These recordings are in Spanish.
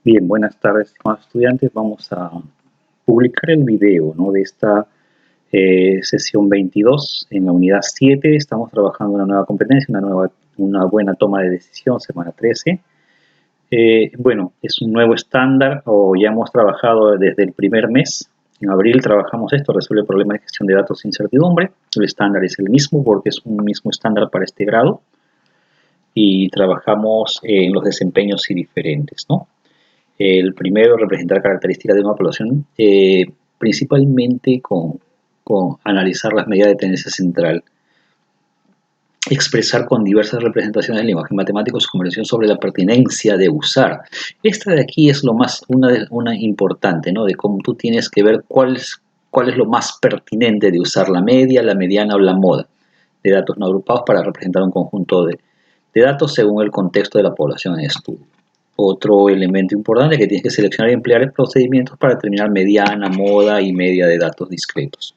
Bien, buenas tardes, estimados estudiantes. Vamos a publicar el video, ¿no?, de esta sesión 22 en la unidad 7. Estamos trabajando una nueva competencia, una buena toma de decisión, semana 13. Bueno, es un nuevo estándar, o ya hemos trabajado desde el primer mes. En abril trabajamos esto, resuelve el problema de gestión de datos sin incertidumbre. El estándar es el mismo porque es un mismo estándar para este grado. Y trabajamos en los desempeños diferentes, ¿no? El primero, representar características de una población, principalmente con analizar las medidas de tendencia central, expresar con diversas representaciones del lenguaje matemático su conversación sobre la pertinencia de usar. Esta de aquí es una importante, ¿no?, de cómo tú tienes que ver cuál es lo más pertinente de usar la media, la mediana o la moda de datos no agrupados para representar un conjunto de datos según el contexto de la población en estudio. Otro elemento importante es que tienes que seleccionar y emplear procedimientos para determinar mediana, moda y media de datos discretos.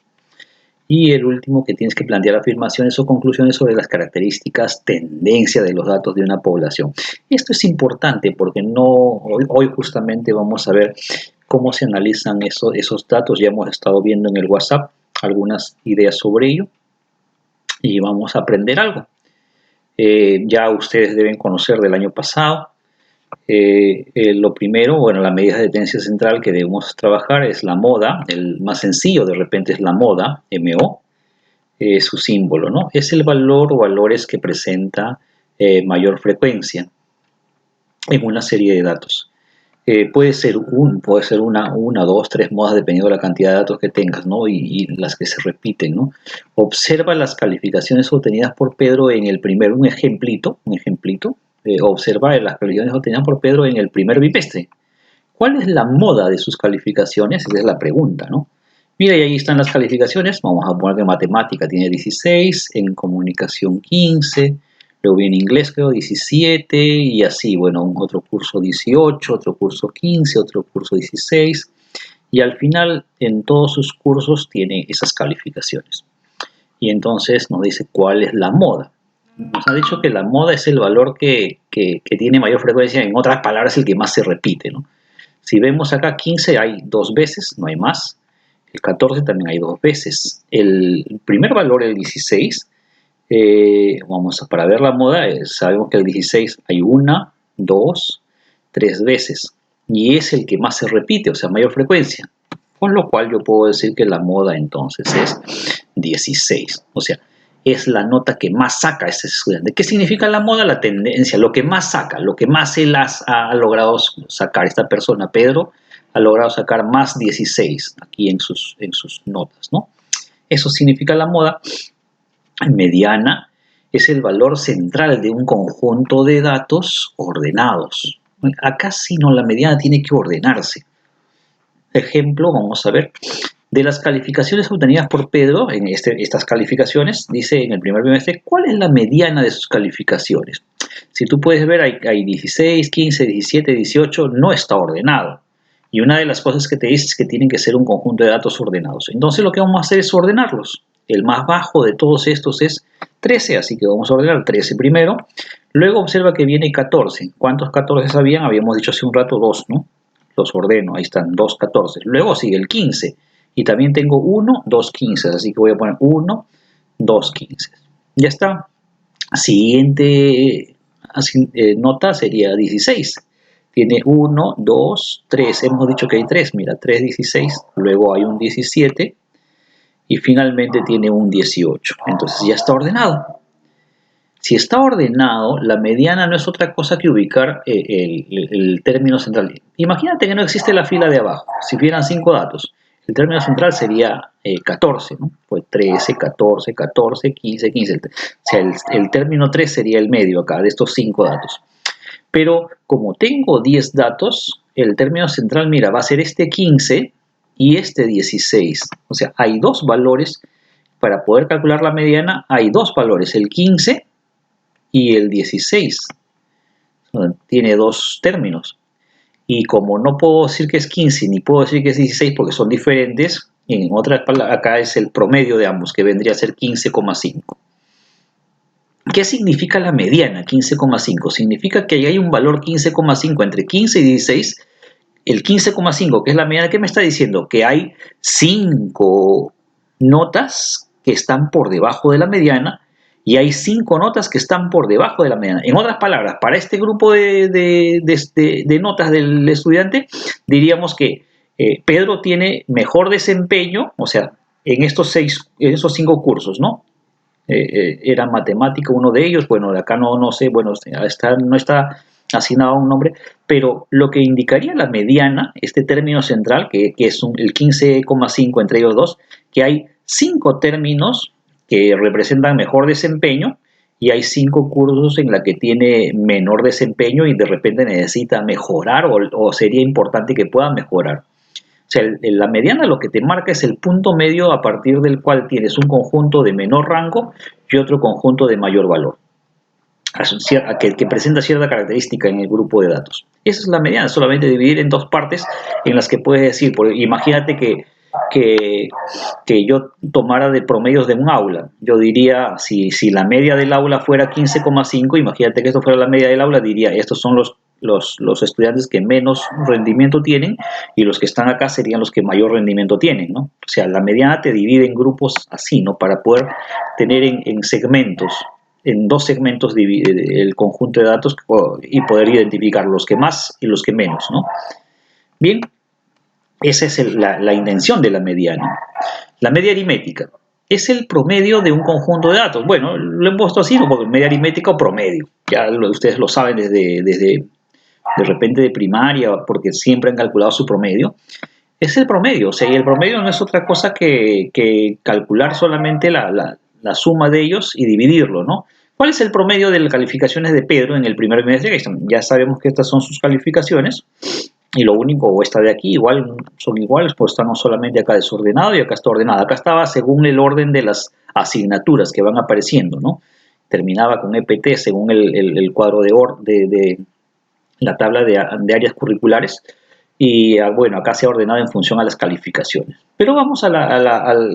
Y el último, que tienes que plantear afirmaciones o conclusiones sobre las características, tendencia de los datos de una población. Esto es importante porque hoy justamente vamos a ver cómo se analizan esos datos. Ya hemos estado viendo en el WhatsApp algunas ideas sobre ello y vamos a aprender algo. Ya ustedes deben conocer del año pasado. Lo primero, bueno, la medida de tendencia central que debemos trabajar es la moda. El más sencillo de repente es la moda, MO, su símbolo, ¿no? Es el valor o valores que presenta mayor frecuencia en una serie de datos. Puede ser una, dos, tres modas dependiendo de la cantidad de datos que tengas, ¿no? Y las que se repiten, ¿no? Observa las calificaciones obtenidas por Pedro en el primer, un ejemplito. Observa las calificaciones obtenidas por Pedro en el primer bimestre. ¿Cuál es la moda de sus calificaciones? Esa es la pregunta, ¿no? Mira, y ahí están las calificaciones. Vamos a poner que en matemática tiene 16, en comunicación 15, luego viene inglés, creo, 17, y así, bueno, otro curso 18, otro curso 15, otro curso 16, y al final en todos sus cursos tiene esas calificaciones. Y entonces nos dice cuál es la moda. Nos ha dicho que la moda es el valor que tiene mayor frecuencia, en otras palabras, el que más se repite, ¿no? Si vemos acá 15 hay 2 veces, no hay más. El 14 también hay 2 veces. El primer valor, el 16, para ver la moda, sabemos que el 16 hay 1, 2, 3 veces. Y es el que más se repite, o sea, mayor frecuencia. Con lo cual yo puedo decir que la moda entonces es 16. O sea, es la nota que más saca ese estudiante. ¿Qué significa la moda? La tendencia, lo que más saca, lo que más él ha logrado sacar. Esta persona, Pedro, ha logrado sacar más 16 aquí en sus notas, ¿no? Eso significa la moda. Mediana es el valor central de un conjunto de datos ordenados. Acá sí, no, la mediana tiene que ordenarse. Ejemplo, vamos a ver. De las calificaciones obtenidas por Pedro, en estas calificaciones, dice en el primer bimestre, ¿cuál es la mediana de sus calificaciones? Si tú puedes ver, hay 16, 15, 17, 18, no está ordenado. Y una de las cosas que te dice es que tienen que ser un conjunto de datos ordenados. Entonces lo que vamos a hacer es ordenarlos. El más bajo de todos estos es 13, así que vamos a ordenar 13 primero. Luego observa que viene 14. ¿Cuántos 14 habían? Habíamos dicho hace un rato 2, ¿no? Los ordeno, ahí están, 2, 14. Luego sigue el 15. Y también tengo 1, 2, 15, así que voy a poner 1, 2, 15. Ya está. Siguiente nota sería 16. Tiene 1, 2, 3. Hemos dicho que hay 3. Mira, 3, 16. Luego hay un 17. Y finalmente tiene un 18. Entonces ya está ordenado. Si está ordenado, la mediana no es otra cosa que ubicar el término central. Imagínate que no existe la fila de abajo. Si hubieran 5 datos. El término central sería 14, ¿no? Pues 13, 14, 14, 15, 15. O sea, el término 3 sería el medio acá de estos 5 datos. Pero como tengo 10 datos, el término central, mira, va a ser este 15 y este 16. O sea, hay 2 valores. Para poder calcular la mediana, hay 2 valores, el 15 y el 16. Tiene 2 términos. Y como no puedo decir que es 15 ni puedo decir que es 16 porque son diferentes, en otras palabras, acá es el promedio de ambos, que vendría a ser 15,5. ¿Qué significa la mediana 15,5? Significa que hay un valor 15,5 entre 15 y 16 el 15,5, que es la mediana, ¿qué me está diciendo? Que hay 5 notas que están por debajo de la mediana y hay 5 notas que están por debajo de la mediana. En otras palabras, para este grupo de notas del estudiante, diríamos que Pedro tiene mejor desempeño, o sea, en esos 5 cursos, ¿no? Era matemática uno de ellos, bueno, de acá no sé, bueno, no está asignado a un nombre, pero lo que indicaría la mediana, este término central, que es el 15,5 entre ellos dos, que hay 5 términos que representan mejor desempeño y hay 5 cursos en la que tiene menor desempeño y de repente necesita mejorar o sería importante que pueda mejorar. O sea, la mediana lo que te marca es el punto medio a partir del cual tienes un conjunto de menor rango y otro conjunto de mayor valor, que presenta cierta característica en el grupo de datos. Esa es la mediana, solamente dividir en 2 partes en las que puedes decir, imagínate que yo tomara de promedios de un aula. Yo diría, si la media del aula fuera 15,5, imagínate que esto fuera la media del aula, diría, estos son los estudiantes que menos rendimiento tienen y los que están acá serían los que mayor rendimiento tienen, ¿no? O sea, la mediana te divide en grupos así, ¿no? Para poder tener en segmentos, en 2 segmentos el conjunto de datos y poder identificar los que más y los que menos, ¿no? Bien, esa es la intención de la mediana. La media aritmética es el promedio de un conjunto de datos. Bueno, lo he puesto así, ¿no? Porque media aritmética o promedio. Ya ustedes lo saben desde de repente de primaria, porque siempre han calculado su promedio. Es el promedio, o sea, y el promedio no es otra cosa que calcular solamente la suma de ellos y dividirlo, ¿no? ¿Cuál es el promedio de las calificaciones de Pedro en el primer bimestre? Ya sabemos que estas son sus calificaciones y lo único, o esta de aquí, son iguales, pues estamos solamente acá desordenado y acá está ordenado. Acá estaba según el orden de las asignaturas que van apareciendo, ¿no? Terminaba con EPT según el cuadro de la tabla de áreas curriculares y bueno, acá se ha ordenado en función a las calificaciones. Pero vamos a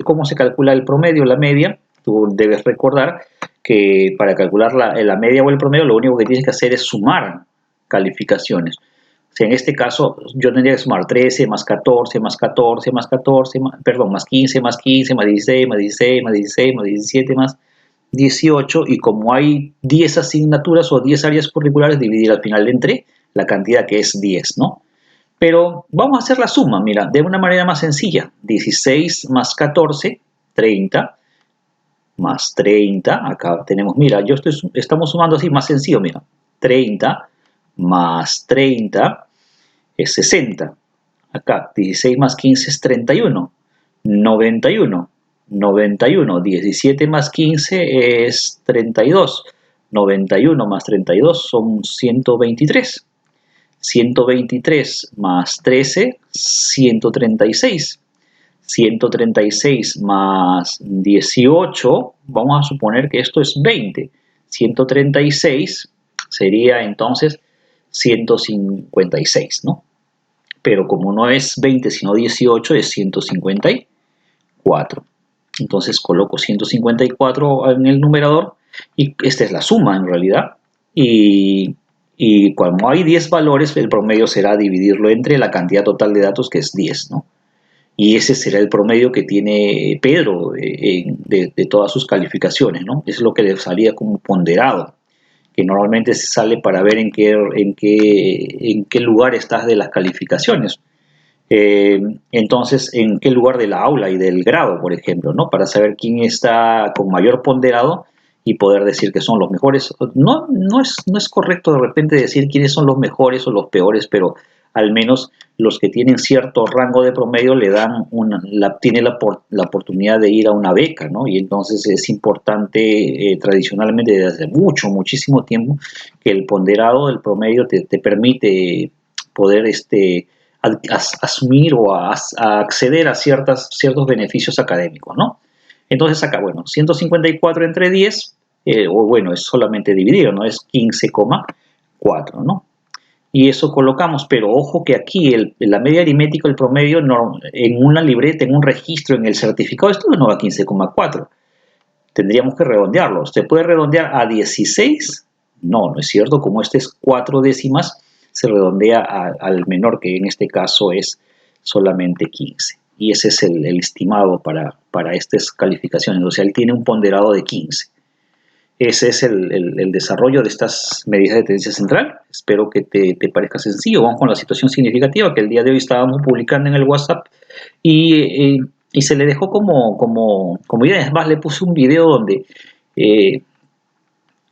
cómo se calcula el promedio, la media. Tú debes recordar que para calcular la media o el promedio lo único que tienes que hacer es sumar calificaciones. O sea, en este caso yo tendría que sumar 13 más 14 más 14 más 14, más 15 más 15 más 16 más 16 más 16 más 17 más 18 y como hay 10 asignaturas o 10 áreas curriculares, dividir al final entre la cantidad que es 10, ¿no? Pero vamos a hacer la suma, mira, de una manera más sencilla. 16 más 14, 30, más 30, acá tenemos, mira, estamos sumando así, más sencillo, mira. 30 más 30 es 60. Acá, 16 más 15 es 31. 91. 91. 17 más 15 es 32. 91 más 32 son 123. 123 más 13, 136. 136 más 18, vamos a suponer que esto es 20. 136 sería entonces 156, ¿no? Pero como no es 20 sino 18, es 154. Entonces coloco 154 en el numerador y esta es la suma en realidad. Y como hay 10 valores, el promedio será dividirlo entre la cantidad total de datos, que es 10, ¿no? Y ese será el promedio que tiene Pedro de todas sus calificaciones, ¿no? Es lo que le salía como ponderado, que normalmente se sale para ver en qué lugar estás de las calificaciones. Entonces, en qué lugar de la aula y del grado, por ejemplo, ¿no? Para saber quién está con mayor ponderado y poder decir que son los mejores. No es correcto de repente decir quiénes son los mejores o los peores, pero al menos los que tienen cierto rango de promedio tienen la oportunidad de ir a una beca, ¿no? Y entonces es importante tradicionalmente desde muchísimo tiempo que el ponderado, el promedio te permite poder asumir o acceder a ciertos beneficios académicos, ¿no? Entonces acá, bueno, 154 entre 10, es solamente dividido, ¿no? Es 15,4, ¿no? Y eso colocamos, pero ojo que aquí la media aritmética, el promedio, en una libreta, en un registro, en el certificado de estudio no va a 15,4. Tendríamos que redondearlo. ¿Se puede redondear a 16? No es cierto, como este es 4 décimas, se redondea al menor, que en este caso es solamente 15. Y ese es el estimado para estas calificaciones. O sea, él tiene un ponderado de 15. Ese es el desarrollo de estas medidas de tendencia central. Espero que te parezca sencillo. Vamos con la situación significativa que el día de hoy estábamos publicando en el WhatsApp y se le dejó como idea. Es más, le puse un video donde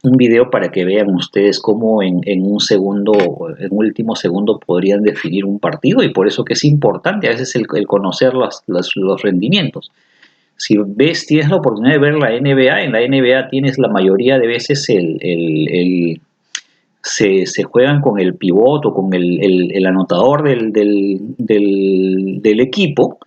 un video para que vean ustedes cómo en un último segundo podrían definir un partido, y por eso que es importante a veces el conocer los rendimientos. Si tienes la oportunidad de ver la NBA, en la NBA tienes la mayoría de veces se juegan con el pivot o con el anotador del equipo,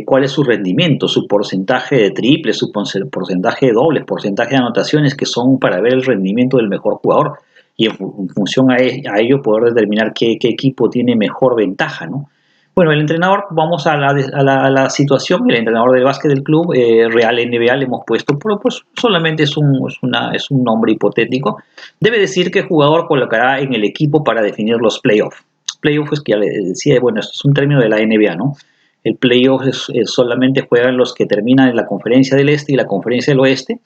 cuál es su rendimiento, su porcentaje de triples, su porcentaje de dobles, porcentaje de anotaciones, que son para ver el rendimiento del mejor jugador y en función a ello poder determinar qué equipo tiene mejor ventaja, ¿no? Bueno, el entrenador, vamos a la situación. El entrenador del básquet del club Real NBA le hemos puesto, pero pues solamente es un nombre hipotético. Debe decir qué jugador colocará en el equipo para definir los playoffs. Playoffs, que ya le decía, bueno, esto es un término de la NBA, ¿no? El playoff solamente juegan los que terminan en la conferencia del este y la conferencia del oeste,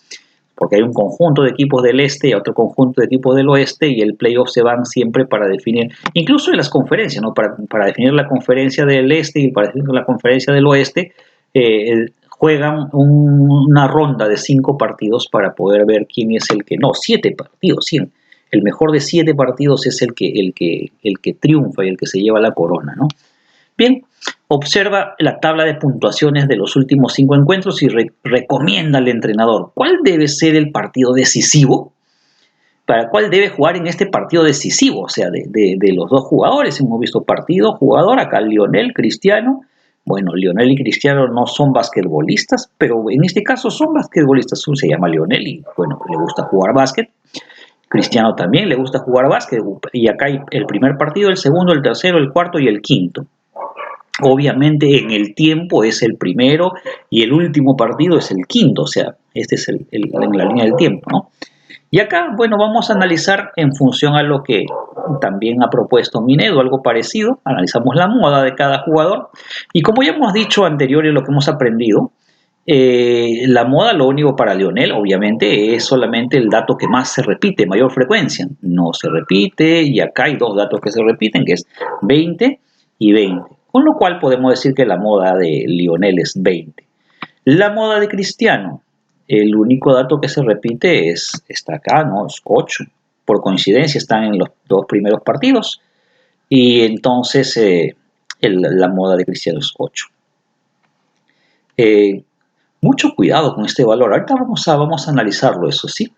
porque hay un conjunto de equipos del este y otro conjunto de equipos del oeste, y el playoff se van siempre para definir, incluso en las conferencias, ¿no? Para definir la conferencia del este y para definir la conferencia del oeste, juegan una ronda de 5 partidos para poder ver quién es el que, no, 7 partidos, 100. El mejor de 7 partidos es el que triunfa y el que se lleva la corona, ¿no? Bien, observa la tabla de puntuaciones de los últimos 5 encuentros y recomienda al entrenador cuál debe ser el partido decisivo, para cuál debe jugar en este partido decisivo. O sea, de los dos jugadores hemos visto partido, jugador, acá Lionel, Cristiano. Bueno, Lionel y Cristiano no son basquetbolistas, pero en este caso son basquetbolistas. Uno se llama Lionel y bueno, le gusta jugar básquet. Cristiano también le gusta jugar básquet, y acá hay el primer partido, el segundo, el tercero, el cuarto y el quinto. Obviamente en el tiempo es el primero y el último partido es el quinto, o sea, este es en la línea del tiempo, ¿no? Y acá, bueno, vamos a analizar en función a lo que también ha propuesto Minedo, algo parecido. Analizamos la moda de cada jugador y, como ya hemos dicho anterior y lo que hemos aprendido, la moda, lo único para Lionel, obviamente, es solamente el dato que más se repite, mayor frecuencia. No se repite, y acá hay 2 datos que se repiten, que es 20 y 20. Con lo cual podemos decir que la moda de Lionel es 20. La moda de Cristiano, el único dato que se repite está acá, ¿no? Es 8. Por coincidencia están en los 2 primeros partidos. Y entonces la moda de Cristiano es 8. Mucho cuidado con este valor. Ahorita vamos a analizarlo, eso sí.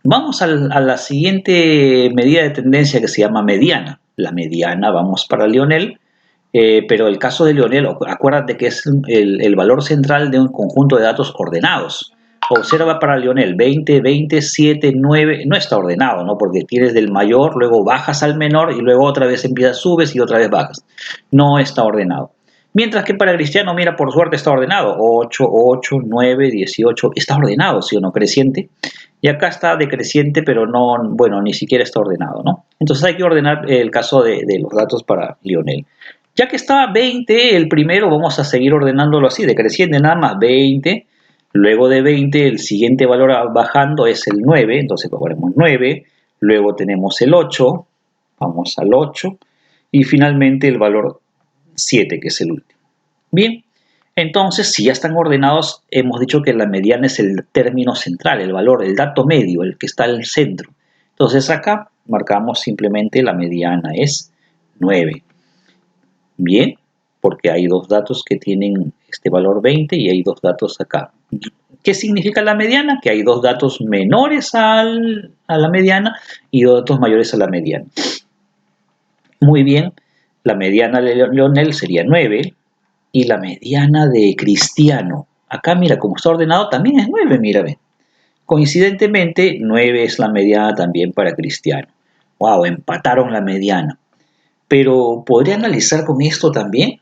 Vamos a la siguiente medida de tendencia, que se llama mediana. La mediana, vamos para Lionel, pero el caso de Lionel, acuérdate que es el valor central de un conjunto de datos ordenados. Observa para Lionel 20, 20, 7, 9, no está ordenado, ¿no? Porque tienes del mayor, luego bajas al menor y luego otra vez subes y otra vez bajas. No está ordenado. Mientras que para Cristiano, mira, por suerte está ordenado. 8, 8, 9, 18, está ordenado, ¿sí o no? Creciente. Y acá está decreciente, pero no, bueno, ni siquiera está ordenado, ¿no? Entonces hay que ordenar el caso de los datos para Lionel. Ya que está 20, el primero, vamos a seguir ordenándolo así, decreciente nada más, 20. Luego de 20, el siguiente valor bajando es el 9, entonces ponemos 9. Luego tenemos el 8, vamos al 8. Y finalmente el valor 7, que es el último. Bien. Entonces, si ya están ordenados, hemos dicho que la mediana es el término central, el valor, el dato medio, el que está al centro. Entonces acá marcamos simplemente la mediana, es 9. Bien, porque hay 2 datos que tienen este valor 20 y hay 2 datos acá. ¿Qué significa la mediana? Que hay 2 datos menores a la mediana y 2 datos mayores a la mediana. Muy bien, la mediana de Lionel sería 9. Y la mediana de Cristiano, acá mira, como está ordenado, también es 9, mira, ven. Coincidentemente, 9 es la mediana también para Cristiano. Wow, empataron la mediana. Pero, ¿podría analizar con esto también?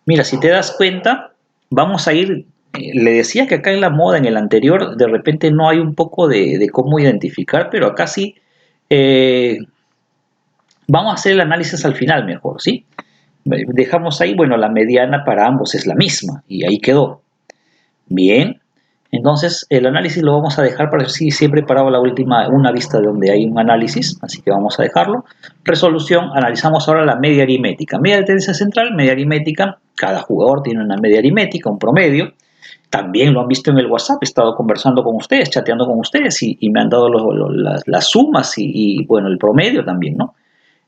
Mira, si te das cuenta, vamos a ir, le decía que acá en la moda, en el anterior, de repente no hay un poco de cómo identificar, pero acá sí, Vamos a hacer el análisis al final mejor, ¿sí? Dejamos ahí, bueno, la mediana para ambos es la misma y ahí quedó. Bien, entonces el análisis lo vamos a dejar para si sí, he preparado la última, una vista donde hay un análisis, así que vamos a dejarlo. Resolución, analizamos ahora la media aritmética. Media de tendencia central, media aritmética, cada jugador tiene una media aritmética, un promedio. También lo han visto en el WhatsApp, he estado conversando con ustedes, chateando con ustedes y me han dado las sumas y, bueno, el promedio también, ¿no?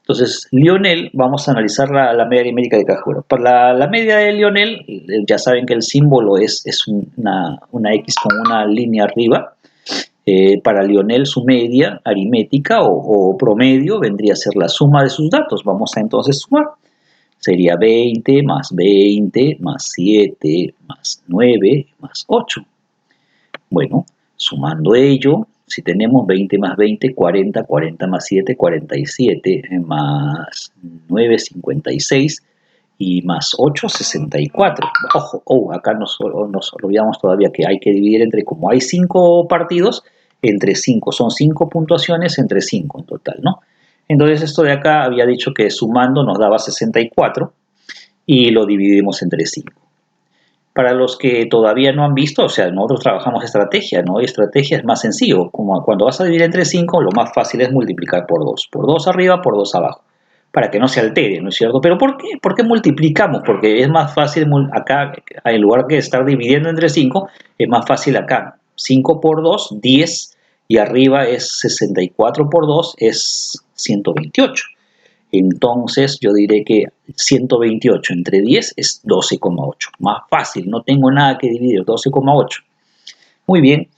Entonces, Lionel, vamos a analizar la media aritmética de cada jugador. Para la media de Lionel, ya saben que el símbolo es una X con una línea arriba. Para Lionel, su media aritmética o promedio vendría a ser la suma de sus datos. Vamos a entonces sumar. Sería 20 más 20 más 7 más 9 más 8. Bueno, sumando ello, si tenemos 20 más 20, 40, 40 más 7, 47, más 9, 56 y más 8, 64. Ojo, acá nos olvidamos todavía que hay que dividir entre, como hay 5 partidos, entre 5, son 5 puntuaciones entre 5 en total, ¿no? Entonces esto de acá había dicho que sumando nos daba 64 y lo dividimos entre 5. Para los que todavía no han visto, o sea, nosotros trabajamos estrategia, ¿no? Y estrategia es más sencillo. Como cuando vas a dividir entre 5, lo más fácil es multiplicar por 2. Por 2 arriba, por 2 abajo. Para que no se altere, ¿no es cierto? Pero ¿por qué? ¿Por qué multiplicamos? Porque es más fácil acá, en lugar de estar dividiendo entre 5, es más fácil acá. 5 por 2, 10, y arriba es 64 por 2, es 128. Entonces yo diré que 128 entre 10 es 12,8. Más fácil, no tengo nada que dividir, 12,8. Muy bien.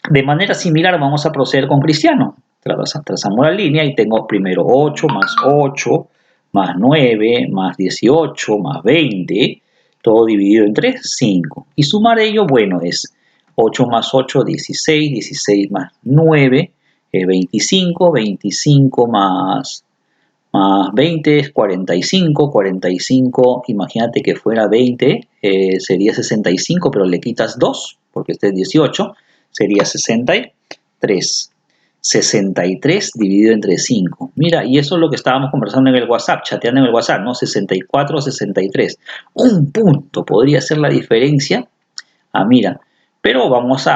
De manera similar vamos a proceder con Cristiano. Trazamos la línea y tengo primero 8 más 9 más 18 más 20, todo dividido entre 5. Y sumar ello, bueno, es 8 más 8, 16, 16 más 9, 25, 25 más 20 es 45, 45, imagínate que fuera 20, sería 65, pero le quitas 2, porque este es 18, sería 63. 63 dividido entre 5. Mira, y eso es lo que estábamos conversando en el WhatsApp, chateando en el WhatsApp, ¿no? 64, 63. Un punto podría ser la diferencia. Mira, pero vamos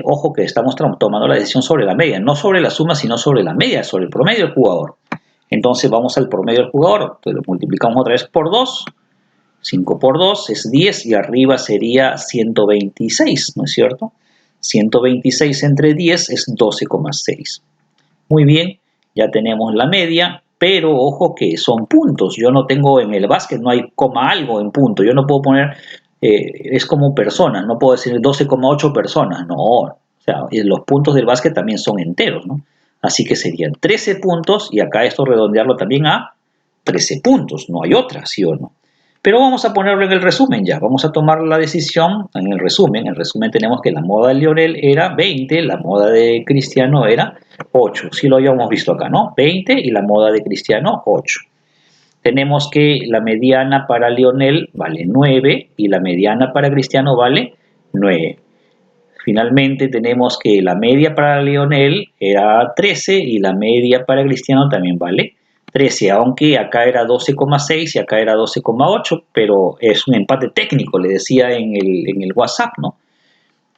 ojo que estamos tomando la decisión sobre la media, no sobre la suma, sino sobre la media, sobre el promedio del jugador. Entonces vamos al promedio del jugador, entonces lo multiplicamos otra vez por 2, 5 por 2 es 10 y arriba sería 126, ¿no es cierto? 126 entre 10 es 12,6. Muy bien, ya tenemos la media, pero ojo que son puntos. Yo no tengo en el básquet, no hay coma algo en punto. Yo no puedo poner, es como personas, no puedo decir 12,8 personas, no. O sea, los puntos del básquet también son enteros, ¿no? Así que serían 13 puntos y acá esto redondearlo también a 13 puntos, no hay otra, ¿sí o no? Pero vamos a ponerlo en el resumen ya, vamos a tomar la decisión en el resumen. En el resumen tenemos que la moda de Lionel era 20, la moda de Cristiano era 8, sí lo habíamos visto acá, ¿no? 20 y la moda de Cristiano 8. Tenemos que la mediana para Lionel vale 9 y la mediana para Cristiano vale 9. Finalmente tenemos que la media para Lionel era 13 y la media para Cristiano también vale 13, aunque acá era 12,6 y acá era 12,8, pero es un empate técnico, le decía en el WhatsApp, ¿no? O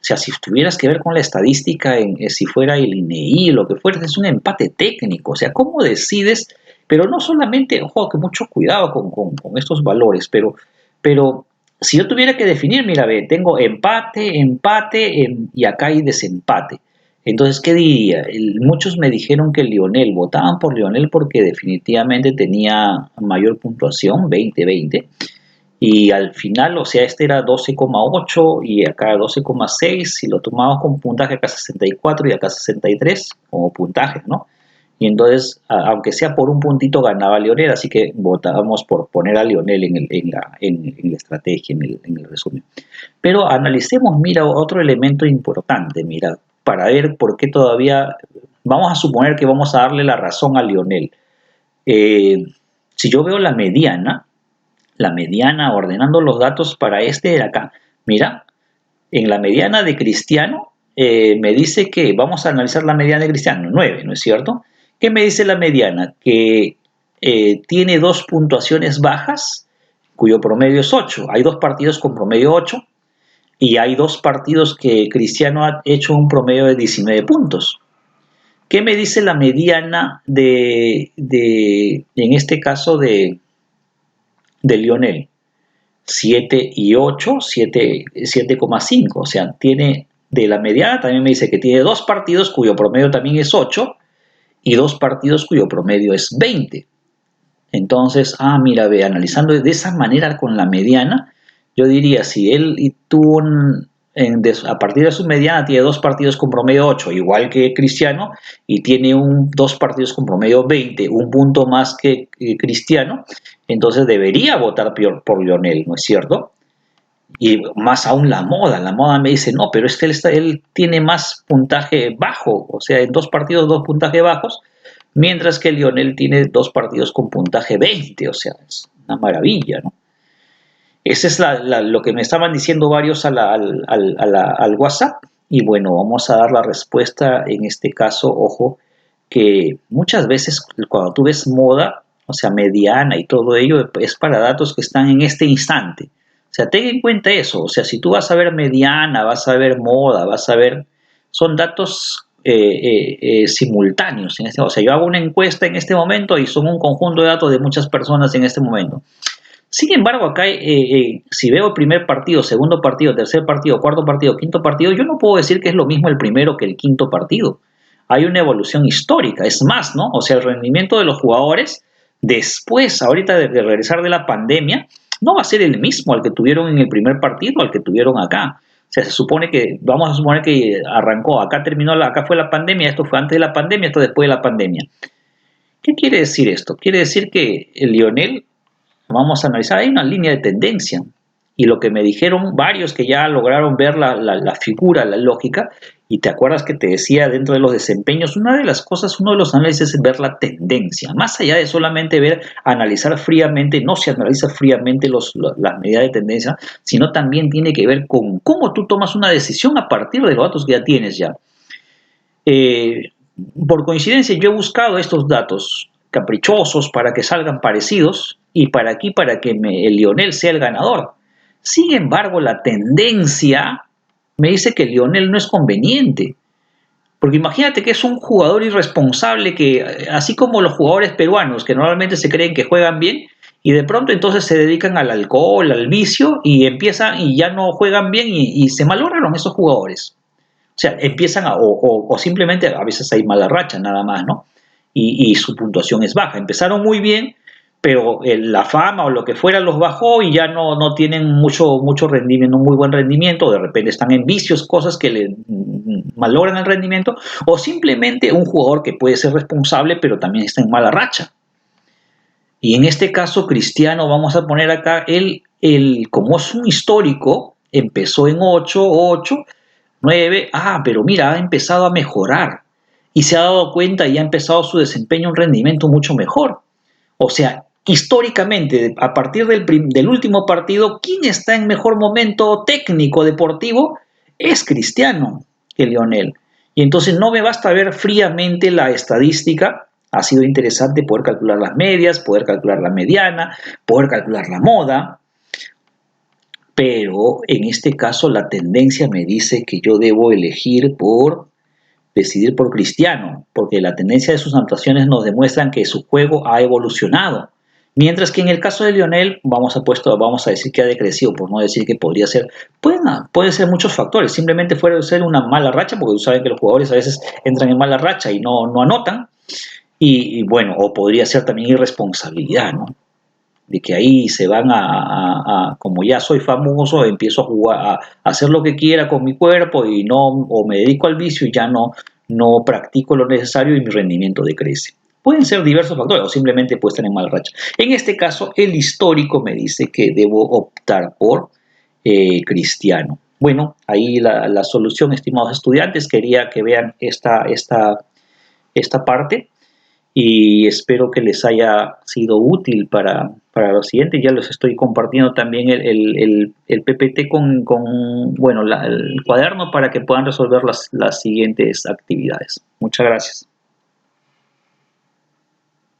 sea, si tuvieras que ver con la estadística, si fuera el INEI, lo que fuera, es un empate técnico. O sea, ¿cómo decides? Pero no solamente, ojo, que mucho cuidado con estos valores, pero si yo tuviera que definir, mira, ve, tengo empate, y acá hay desempate. Entonces, ¿qué diría? Muchos me dijeron que Lionel, votaban por Lionel porque definitivamente tenía mayor puntuación, 20-20. Y al final, o sea, este era 12,8 y acá 12,6. Si lo tomamos con puntaje acá 64 y acá 63 como puntaje, ¿no? Y entonces, aunque sea por un puntito, ganaba Lionel, así que votábamos por poner a Lionel en la estrategia, en el resumen. Pero analicemos, mira, otro elemento importante, mira, para ver por qué todavía, vamos a suponer que vamos a darle la razón a Lionel. Si yo veo la mediana, ordenando los datos para este de acá, mira, en la mediana de Cristiano, me dice que vamos a analizar la mediana de Cristiano, 9, ¿no es cierto? ¿Qué me dice la mediana? Que tiene dos puntuaciones bajas, cuyo promedio es 8. Hay dos partidos con promedio 8 y hay dos partidos que Cristiano ha hecho un promedio de 19 puntos. ¿Qué me dice la mediana en este caso, de Lionel? 7 y 8, 7,5. O sea, tiene de la mediana, también me dice que tiene dos partidos cuyo promedio también es 8 y dos partidos cuyo promedio es 20. Entonces, mira, ve, analizando de esa manera con la mediana, yo diría, si él tuvo a partir de su mediana tiene dos partidos con promedio 8, igual que Cristiano, y tiene dos partidos con promedio 20, un punto más que Cristiano, entonces debería votar por Lionel, ¿no es cierto? Y más aún la moda me dice, no, pero es que él tiene más puntaje bajo, o sea, en dos partidos dos puntajes bajos, mientras que Lionel tiene dos partidos con puntaje 20, o sea, es una maravilla, ¿no? Ese es lo que me estaban diciendo varios al WhatsApp, y bueno, vamos a dar la respuesta en este caso. Ojo, que muchas veces cuando tú ves moda, o sea, mediana y todo ello, es para datos que están en este instante. O sea, ten en cuenta eso. O sea, si tú vas a ver mediana, vas a ver moda, son datos simultáneos. O sea, yo hago una encuesta en este momento y son un conjunto de datos de muchas personas en este momento. Sin embargo, acá, si veo el primer partido, segundo partido, tercer partido, cuarto partido, quinto partido, yo no puedo decir que es lo mismo el primero que el quinto partido. Hay una evolución histórica, es más, ¿no? O sea, el rendimiento de los jugadores después, ahorita de regresar de la pandemia, no va a ser el mismo al que tuvieron en el primer partido, al que tuvieron acá. O sea, vamos a suponer que arrancó, acá fue la pandemia, esto fue antes de la pandemia, esto después de la pandemia. ¿Qué quiere decir esto? Quiere decir que el Lionel, vamos a analizar, hay una línea de tendencia, y lo que me dijeron varios que ya lograron ver la figura, la lógica, y te acuerdas que te decía dentro de los desempeños, uno de los análisis es ver la tendencia, más allá de solamente analizar fríamente, no se analiza fríamente las medidas de tendencia, sino también tiene que ver con cómo tú tomas una decisión a partir de los datos que ya tienes ya. Por coincidencia, yo he buscado estos datos caprichosos para que salgan parecidos y para que el Lionel sea el ganador. Sin embargo, la tendencia me dice que Lionel no es conveniente. Porque imagínate que es un jugador irresponsable que, así como los jugadores peruanos que normalmente se creen que juegan bien y de pronto entonces se dedican al alcohol, al vicio y empiezan y ya no juegan bien y se malograron esos jugadores. O sea, empiezan o simplemente a veces hay mala racha nada más, ¿no? Y su puntuación es baja. Empezaron muy bien, pero la fama o lo que fuera los bajó y ya no tienen mucho rendimiento, un muy buen rendimiento, de repente están en vicios, cosas que le malogran el rendimiento, o simplemente un jugador que puede ser responsable, pero también está en mala racha. Y en este caso, Cristiano, vamos a poner acá, él como es un histórico, empezó en 8, 9, pero mira, ha empezado a mejorar y se ha dado cuenta y ha empezado su desempeño, un rendimiento mucho mejor. O sea, históricamente, a partir del último partido, ¿quién está en mejor momento técnico, deportivo? Es Cristiano que Lionel. Y entonces no me basta ver fríamente la estadística. Ha sido interesante poder calcular las medias, poder calcular la mediana, poder calcular la moda, pero en este caso la tendencia me dice que yo debo decidir por Cristiano, porque la tendencia de sus anotaciones nos demuestran que su juego ha evolucionado. Mientras que en el caso de Lionel, vamos a decir que ha decrecido, por no decir que podría ser, puede ser muchos factores, simplemente puede ser una mala racha, porque ustedes saben que los jugadores a veces entran en mala racha y no anotan, y bueno, o podría ser también irresponsabilidad, ¿no? De que ahí se van como ya soy famoso, empiezo a jugar, a hacer lo que quiera con mi cuerpo o me dedico al vicio y ya no practico lo necesario y mi rendimiento decrece. Pueden ser diversos factores o simplemente puede estar en mala racha. En este caso, el histórico me dice que debo optar por Cristiano. Bueno, ahí la solución, estimados estudiantes, quería que vean esta parte y espero que les haya sido útil para lo siguiente. Ya les estoy compartiendo también el PPT con el cuaderno para que puedan resolver las siguientes actividades. Muchas gracias.